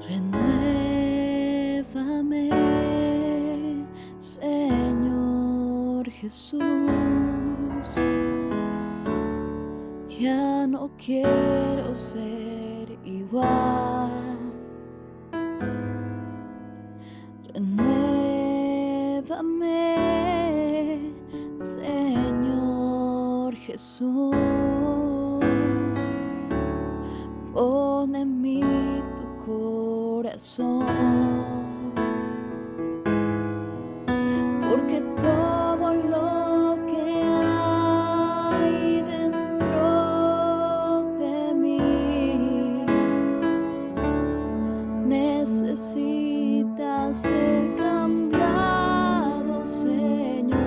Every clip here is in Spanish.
Renuévame, Señor Jesús. Ya no quiero ser igual. Renuévame, Señor Jesús. Pon en mí tu corazón, porque todo lo que hay dentro de mí necesita ser cambiado, Señor,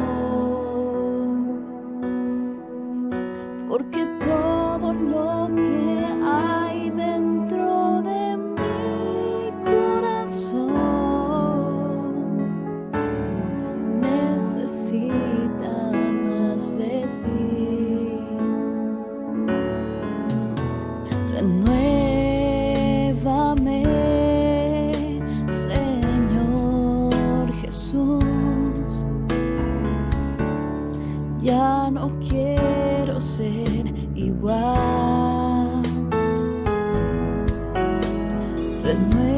porque todo lo que hay dentro de mi corazón necesita más de ti. Renuévame, Señor Jesús. Ya no quiero ser igual. Renuévame,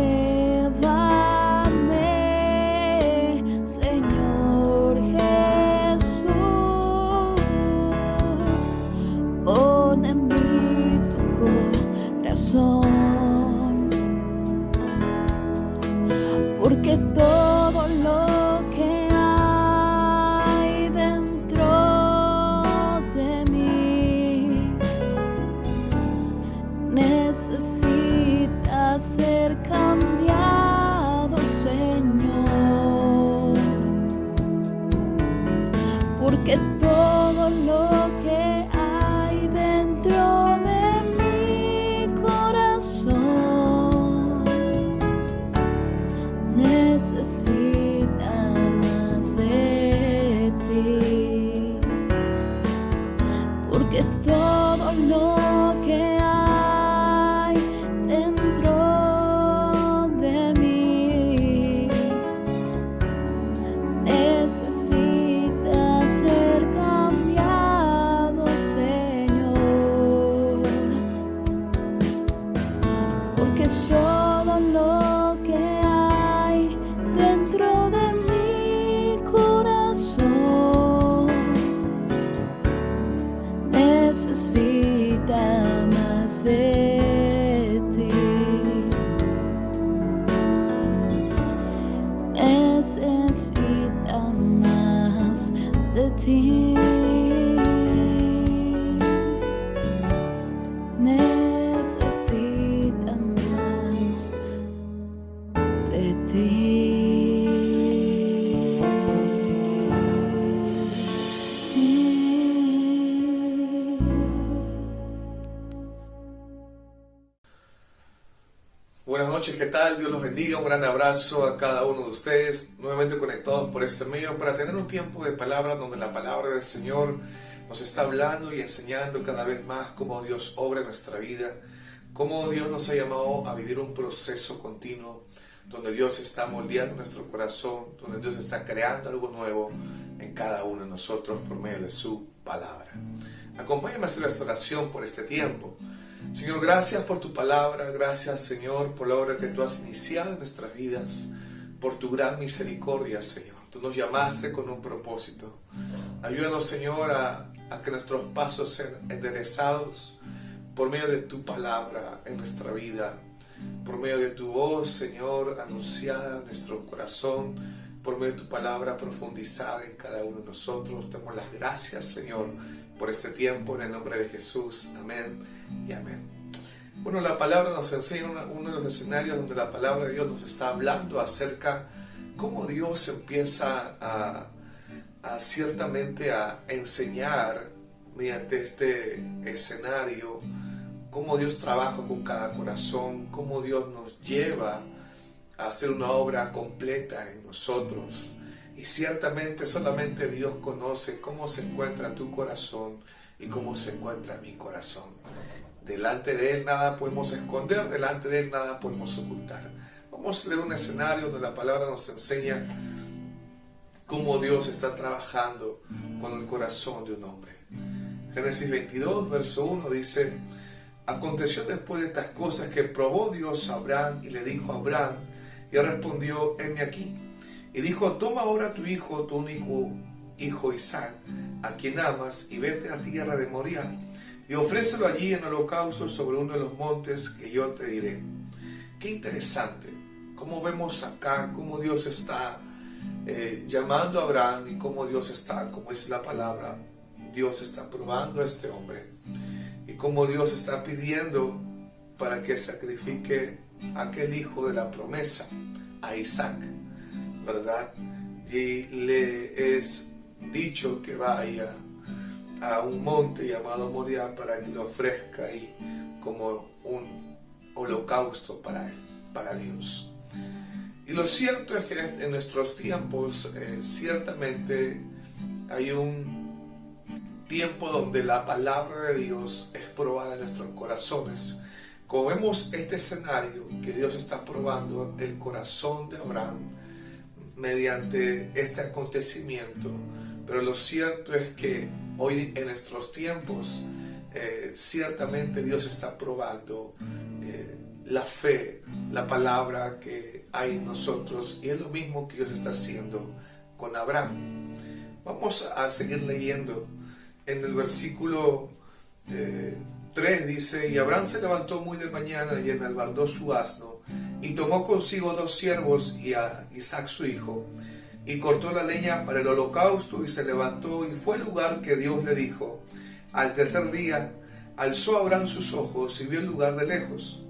Señor Jesús. Pon en mí tu corazón, porque todo lo que hay dentro de mí necesita ser cambiado, Señor, porque todo lo que hay dentro de mi corazón necesita más de ti, porque todo lo que hay dentro de mí necesita ser cambiado, Señor, porque todo lo que hay dentro de mi corazón necesita más de ti. Necesita más de ti. Necesita más de ti. Buenas noches, ¿qué tal? Dios los bendiga, un gran abrazo a cada uno de ustedes, nuevamente conectados por este medio para tener un tiempo de palabra donde la palabra del Señor nos está hablando y enseñando cada vez más cómo Dios obra en nuestra vida, cómo Dios nos ha llamado a vivir un proceso continuo, donde Dios está moldeando nuestro corazón, donde Dios está creando algo nuevo en cada uno de nosotros por medio de su palabra. Acompáñame a hacer esta oración por este tiempo. Señor, gracias por tu palabra, gracias, Señor, por la obra que tú has iniciado en nuestras vidas, por tu gran misericordia, Señor. Tú nos llamaste con un propósito. Ayúdanos, Señor, a que nuestros pasos sean enderezados por medio de tu palabra en nuestra vida, por medio de tu voz, Señor, anunciada en nuestro corazón, por medio de tu palabra profundizada en cada uno de nosotros. Te damos las gracias, Señor, por este tiempo, en el nombre de Jesús. Amén y amén. Bueno, la palabra nos enseña uno de los escenarios donde la palabra de Dios nos está hablando acerca cómo Dios empieza ciertamente a enseñar mediante este escenario, cómo Dios trabaja con cada corazón, cómo Dios nos lleva a hacer una obra completa en nosotros. Y ciertamente solamente Dios conoce cómo se encuentra tu corazón y cómo se encuentra mi corazón. Delante de Él nada podemos esconder, delante de Él nada podemos ocultar. Vamos a leer un escenario donde la palabra nos enseña cómo Dios está trabajando con el corazón de un hombre. Génesis 22, verso 1 dice: aconteció después de estas cosas que probó Dios a Abraham y le dijo a Abraham, y él respondió: heme aquí. Y dijo: toma ahora tu hijo, tu único hijo Isaac, a quien amas, y vete a tierra de Moriah, y ofrécelo allí en holocausto sobre uno de los montes que yo te diré. Qué interesante, cómo vemos acá, cómo Dios está llamando a Abraham, y cómo Dios está, como dice la palabra, Dios está probando a este hombre, y cómo Dios está pidiendo para que sacrifique a aquel hijo de la promesa, a Isaac, ¿verdad? Y le es dicho que vaya a un monte llamado Moriah para que lo ofrezca ahí como un holocausto para él, para Dios. Y lo cierto es que en nuestros tiempos ciertamente hay un tiempo donde la palabra de Dios es probada en nuestros corazones. Como vemos este escenario que Dios está probando el corazón de Abraham mediante este acontecimiento, pero lo cierto es que hoy en nuestros tiempos ciertamente Dios está probando la fe, la palabra que hay en nosotros, y es lo mismo que Dios está haciendo con Abraham. Vamos a seguir leyendo. En el versículo 3 dice: y Abraham se levantó muy de mañana y enalbardó su asno, y tomó consigo 2 siervos y a Isaac su hijo, y cortó la leña para el holocausto, y se levantó y fue al lugar que Dios le dijo. Al tercer día alzó Abraham sus ojos y vio el lugar de lejos.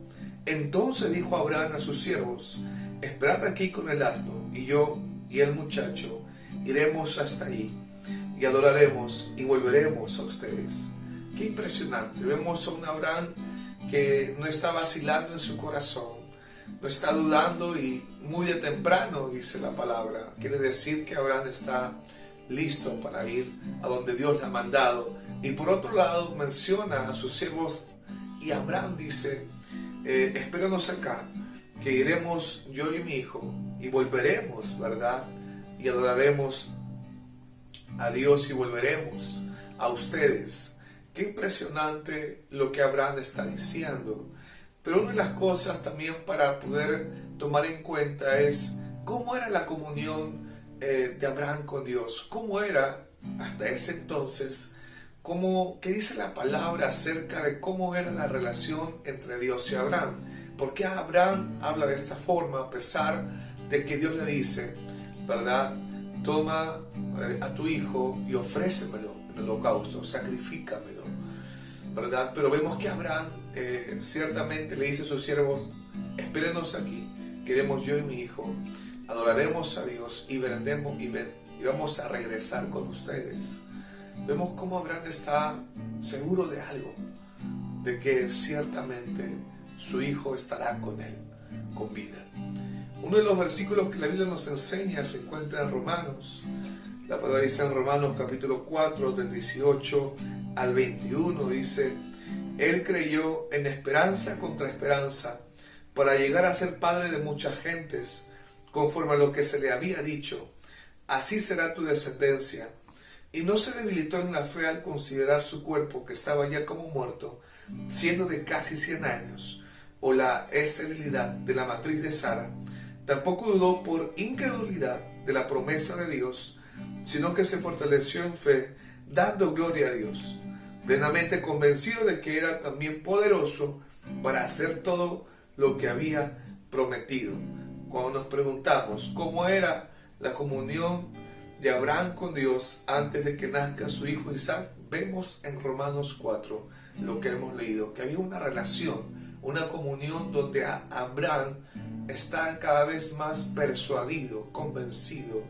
Entonces dijo Abraham a sus siervos: esperad aquí con el asno, y yo y el muchacho iremos hasta allí, y adoraremos y volveremos a ustedes. Qué impresionante. Vemos a un Abraham que no está vacilando en su corazón, no está dudando, y muy de temprano, dice la palabra. Quiere decir que Abraham está listo para ir a donde Dios le ha mandado. Y por otro lado menciona a sus siervos, y Abraham dice: espéranos acá, que iremos yo y mi hijo, y volveremos, ¿verdad? Y adoraremos a Dios y volveremos a ustedes. Qué impresionante lo que Abraham está diciendo. Pero una de las cosas también para poder tomar en cuenta es cómo era la comunión de Abraham con Dios. Cómo era hasta ese entonces. ¿Qué dice la palabra acerca de cómo era la relación entre Dios y Abraham? ¿Por qué Abraham habla de esta forma a pesar de que Dios le dice, ¿verdad? Toma a tu hijo y ofrécemelo en el holocausto, sacrifícamelo, ¿verdad? Pero vemos que Abraham ciertamente le dice a sus siervos: espérenos aquí, queremos yo y mi hijo, adoraremos a Dios y vendremos y vamos a regresar con ustedes. Vemos cómo Abraham está seguro de algo, de que ciertamente su hijo estará con él, con vida. Uno de los versículos que la Biblia nos enseña se encuentra en Romanos. La palabra dice en Romanos capítulo 4, del 18 al 21, dice: él creyó en esperanza contra esperanza, para llegar a ser padre de muchas gentes, conforme a lo que se le había dicho: así será tu descendencia. Y no se debilitó en la fe al considerar su cuerpo, que estaba ya como muerto, siendo de casi 100 años, o la esterilidad de la matriz de Sara. Tampoco dudó por incredulidad de la promesa de Dios, sino que se fortaleció en fe, dando gloria a Dios, plenamente convencido de que era también poderoso para hacer todo lo que había prometido. Cuando nos preguntamos cómo era la comunión de Abraham con Dios antes de que nazca su hijo Isaac, vemos en Romanos 4 lo que hemos leído, que había una relación, una comunión donde Abraham está cada vez más persuadido, convencido,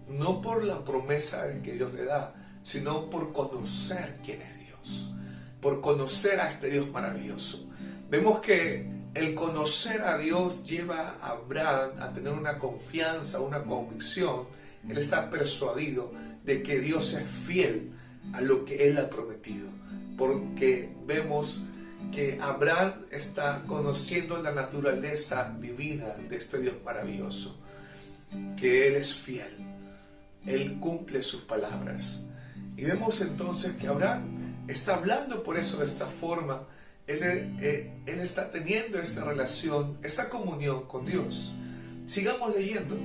no por la promesa que Dios le da, sino por conocer quién es Dios, por conocer a este Dios maravilloso. Vemos que el conocer a Dios lleva a Abraham a tener una confianza, una convicción. Él está persuadido de que Dios es fiel a lo que Él ha prometido, porque vemos que Abraham está conociendo la naturaleza divina de este Dios maravilloso, que Él es fiel, Él cumple sus palabras. Y vemos entonces que Abraham está hablando por eso de esta forma. Él está teniendo esta relación, esta comunión con Dios. Sigamos leyendo.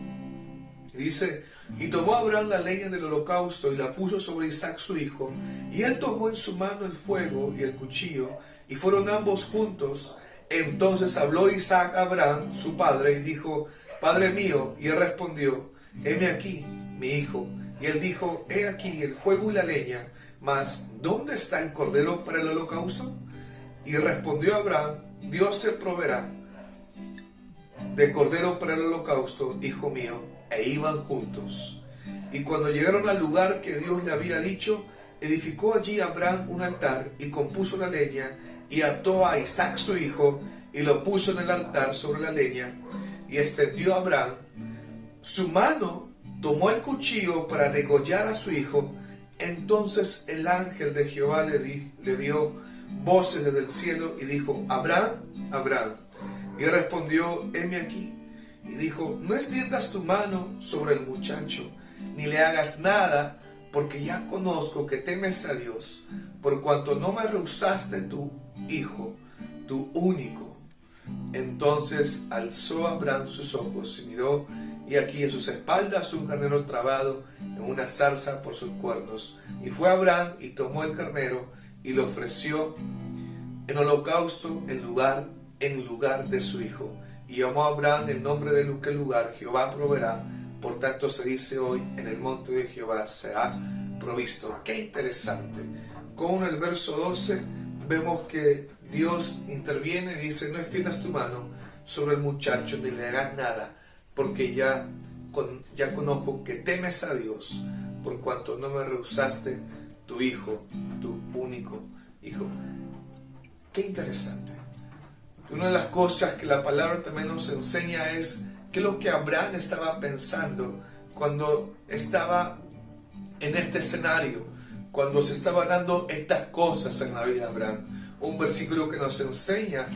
Dice: y tomó Abraham la leña del holocausto y la puso sobre Isaac su hijo, y él tomó en su mano el fuego y el cuchillo, y fueron ambos juntos. Entonces habló Isaac a Abraham su padre y dijo: Padre mío. Y él respondió: heme aquí, mi hijo. Y él dijo: he aquí el fuego y la leña, mas ¿dónde está el cordero para el holocausto? Y respondió Abraham: Dios se proveerá de cordero para el holocausto, hijo mío. E iban juntos. Y cuando llegaron al lugar que Dios le había dicho, edificó allí Abraham un altar y compuso la leña y ató a Isaac su hijo y lo puso en el altar sobre la leña. Y extendió Abraham su mano, tomó el cuchillo para degollar a su hijo. Entonces el ángel de Jehová le dio voces desde el cielo y dijo: Abraham, Abraham. Y él respondió: heme aquí. Y dijo: no extiendas tu mano sobre el muchacho, ni le hagas nada, porque ya conozco que temes a Dios, por cuanto no me rehusaste tu hijo, tu único. Entonces alzó Abraham sus ojos y miró, y aquí en sus espaldas un carnero trabado en una zarza por sus cuernos. Y fue Abraham y tomó el carnero y lo ofreció en holocausto en lugar de su hijo. Y llamó a Abraham el nombre de aquel lugar: Jehová proveerá. Por tanto se dice hoy: en el monte de Jehová será provisto. Qué interesante. Con el verso 12 vemos que Dios interviene y dice: no extiendas tu mano sobre el muchacho ni le hagas nada, porque ya conozco que temes a Dios, por cuanto no me rehusaste tu hijo, tu único hijo. Qué interesante. Una de las cosas que la palabra también nos enseña es que lo que Abraham estaba pensando cuando estaba en este escenario, cuando se estaba dando estas cosas en la vida de Abraham. Un versículo que nos enseña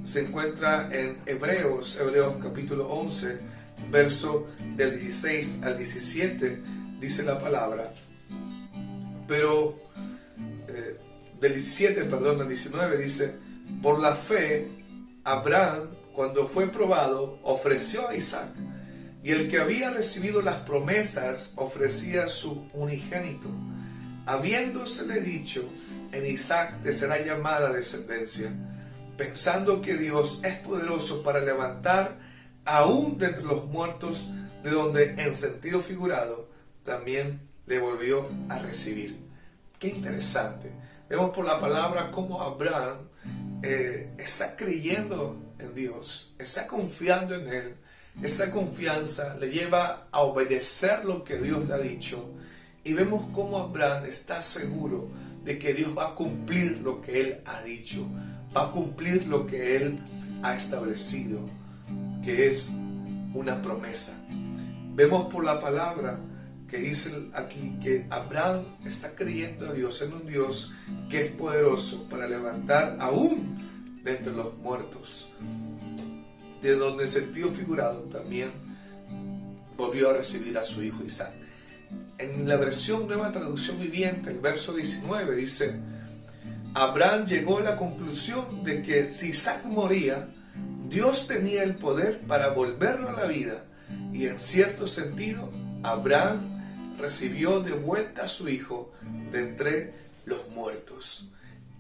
se encuentra en Hebreos capítulo 11, verso del 16 al 17, dice la palabra. Pero del 17, perdón, al 19 dice: por la fe, Abraham, cuando fue probado, ofreció a Isaac, y el que había recibido las promesas ofrecía su unigénito, habiéndosele dicho: en Isaac te será llamada descendencia, pensando que Dios es poderoso para levantar aún de entre los muertos, de donde en sentido figurado también le volvió a recibir. Qué interesante. Vemos por la palabra cómo Abraham está creyendo en Dios, está confiando en Él. Esta confianza le lleva a obedecer lo que Dios le ha dicho, y vemos cómo Abraham está seguro de que Dios va a cumplir lo que Él ha dicho, va a cumplir lo que Él ha establecido, que es una promesa. Vemos por la palabra que dice aquí que Abraham está creyendo a Dios, en un Dios que es poderoso para levantar aún de entre los muertos, de donde en sentido figurado también volvió a recibir a su hijo Isaac. En la versión Nueva Traducción Viviente, el verso 19 dice: Abraham llegó a la conclusión de que si Isaac moría, Dios tenía el poder para volverlo a la vida, y en cierto sentido Abraham recibió de vuelta a su hijo de entre los muertos.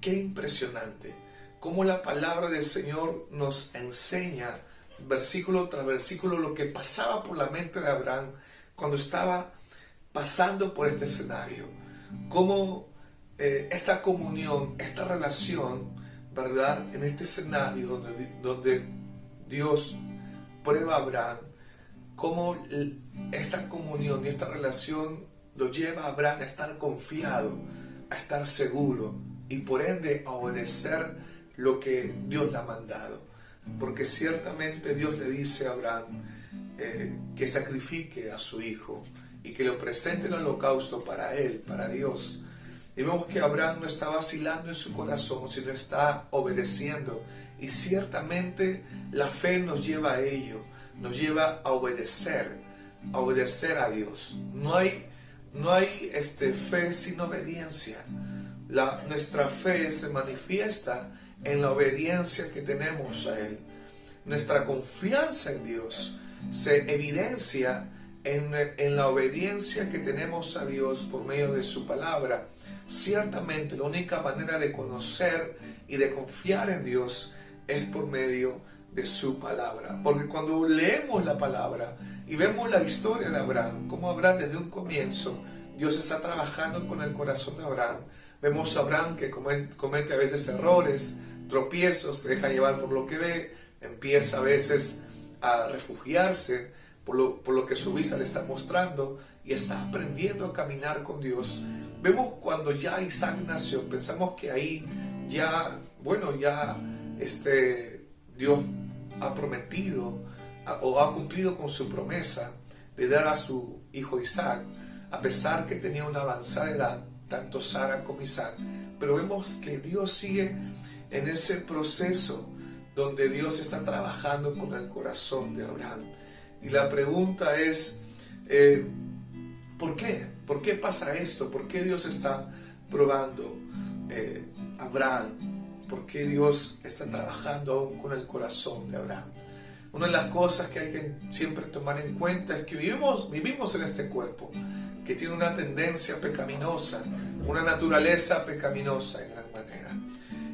Qué impresionante cómo la palabra del Señor nos enseña versículo tras versículo lo que pasaba por la mente de Abraham cuando estaba pasando por este escenario. Cómo esta comunión, esta relación, ¿verdad? En este escenario donde Dios prueba a Abraham, cómo esta comunión y esta relación lo lleva a Abraham a estar confiado, a estar seguro y por ende a obedecer lo que Dios le ha mandado. Porque ciertamente Dios le dice a Abraham que sacrifique a su hijo y que lo presente en el holocausto para él, para Dios. Y vemos que Abraham no está vacilando en su corazón, sino está obedeciendo. Y ciertamente la fe nos lleva a ello, nos lleva a obedecer a Dios. No hay fe sin obediencia. Nuestra fe se manifiesta en la obediencia que tenemos a Él. Nuestra confianza en Dios se evidencia en la obediencia que tenemos a Dios por medio de su palabra. Ciertamente la única manera de conocer y de confiar en Dios es por medio de su palabra. Porque cuando leemos la palabra y vemos la historia de Abraham, como Abraham desde un comienzo, Dios está trabajando con el corazón de Abraham. Vemos a Abraham que comete a veces errores, tropiezos, se deja llevar por lo que ve, empieza a veces a refugiarse por lo que su vista le está mostrando y está aprendiendo a caminar con Dios. Vemos cuando ya Isaac nació, pensamos que ahí Dios ha prometido o ha cumplido con su promesa de dar a su hijo Isaac, a pesar que tenía una avanzada edad, tanto Sara como Isaac. Pero vemos que Dios sigue en ese proceso donde Dios está trabajando con el corazón de Abraham. Y la pregunta es, ¿por qué? ¿Por qué pasa esto? ¿Por qué Dios está probando a Abraham? ¿Por qué Dios está trabajando aún con el corazón de Abraham? Una de las cosas que hay que siempre tomar en cuenta es que vivimos en este cuerpo que tiene una tendencia pecaminosa, una naturaleza pecaminosa en gran manera.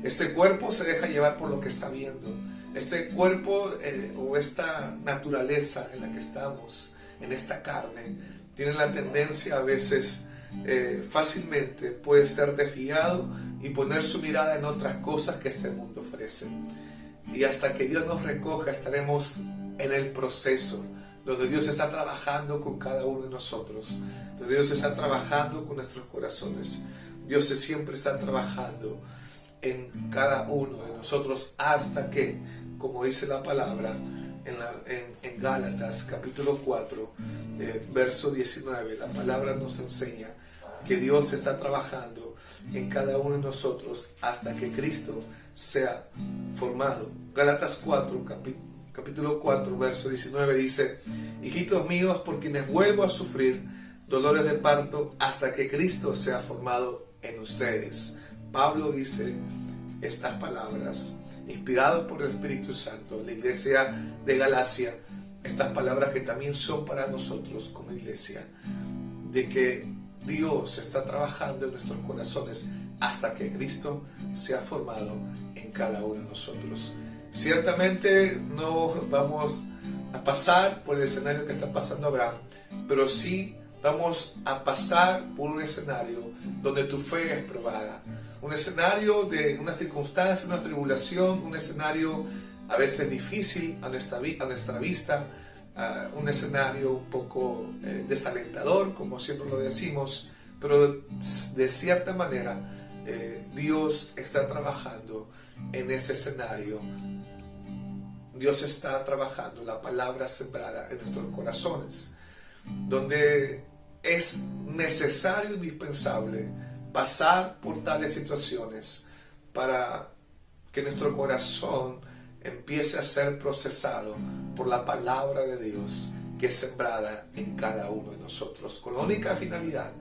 Este cuerpo se deja llevar por lo que está viendo. Este cuerpo o esta naturaleza en la que estamos, en esta carne, tiene la tendencia a veces fácilmente puede ser desviado y poner su mirada en otras cosas que este mundo ofrece. Y hasta que Dios nos recoja estaremos en el proceso donde Dios está trabajando con cada uno de nosotros, donde Dios está trabajando con nuestros corazones. Dios siempre está trabajando en cada uno de nosotros hasta que, como dice la palabra en Gálatas capítulo 4, verso 19, la palabra nos enseña que Dios está trabajando en cada uno de nosotros hasta que Cristo sea formado. Gálatas 4, capítulo 4, verso 19 dice: hijitos míos, por quienes vuelvo a sufrir dolores de parto hasta que Cristo sea formado en ustedes. Pablo dice estas palabras inspirado por el Espíritu Santo, la iglesia de Galacia, estas palabras que también son para nosotros como iglesia, de que Dios está trabajando en nuestros corazones hasta que Cristo sea formado en cada uno de nosotros. Ciertamente no vamos a pasar por el escenario que está pasando Abraham, pero sí vamos a pasar por un escenario donde tu fe es probada. Un escenario de una circunstancia, una tribulación, un escenario a veces difícil a nuestra vista, un escenario un poco desalentador, como siempre lo decimos, pero de cierta manera Dios está trabajando en ese escenario. Dios está trabajando la palabra sembrada en nuestros corazones, donde es necesario, indispensable pasar por tales situaciones para que nuestro corazón empiece a ser procesado por la palabra de Dios que es sembrada en cada uno de nosotros, con la única finalidad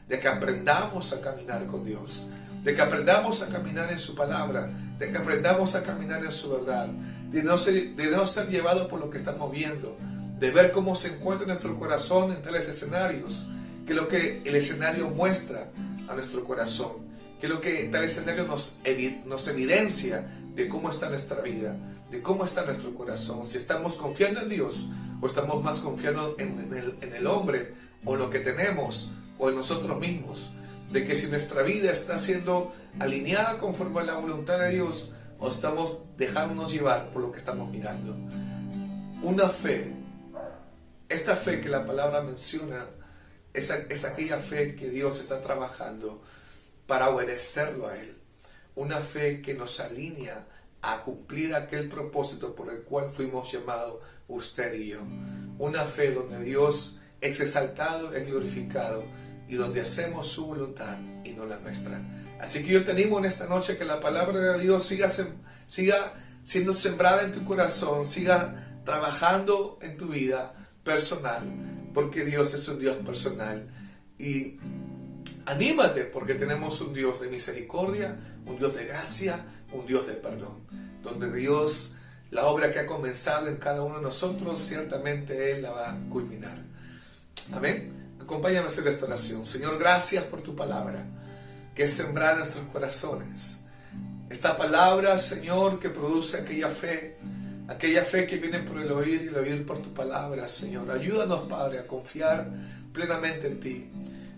de que aprendamos a caminar con Dios, de que aprendamos a caminar en su palabra, de que aprendamos a caminar en su verdad, de no ser llevados por lo que estamos viendo, de ver cómo se encuentra nuestro corazón en tales escenarios, que lo que el escenario muestra a nuestro corazón, que lo que tal escenario nos evidencia de cómo está nuestra vida, de cómo está nuestro corazón, si estamos confiando en Dios o estamos más confiando en el hombre o en lo que tenemos o en nosotros mismos, de que si nuestra vida está siendo alineada conforme a la voluntad de Dios o estamos dejándonos llevar por lo que estamos mirando. Una fe, esta fe que la palabra menciona, es aquella fe que Dios está trabajando para obedecerlo a Él. Una fe que nos alinea a cumplir aquel propósito por el cual fuimos llamados usted y yo. Una fe donde Dios es exaltado, es glorificado y donde hacemos su voluntad y no la nuestra. Así que yo te animo en esta noche que la palabra de Dios siga siendo sembrada en tu corazón, siga trabajando en tu vida personal, porque Dios es un Dios personal. Y anímate, porque tenemos un Dios de misericordia, un Dios de gracia, un Dios de perdón, donde Dios, la obra que ha comenzado en cada uno de nosotros, ciertamente Él la va a culminar. Amén. Acompáñame a hacer esta oración. Señor, gracias por tu palabra, que es sembrar en nuestros corazones. Esta palabra, Señor, que produce aquella fe que viene por el oír y el oír por tu palabra, Señor. Ayúdanos, Padre, a confiar plenamente en ti.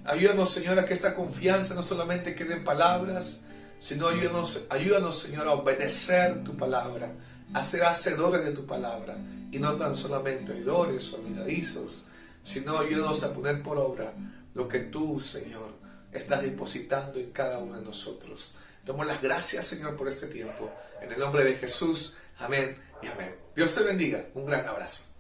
Ayúdanos, Señor, a que esta confianza no solamente quede en palabras, sino ayúdanos, Señor, a obedecer tu palabra, a ser hacedores de tu palabra, y no tan solamente oidores o olvidadizos, sino ayúdanos a poner por obra lo que tú, Señor, estás depositando en cada uno de nosotros. Damos las gracias, Señor, por este tiempo. En el nombre de Jesús, amén y amén. Dios te bendiga. Un gran abrazo.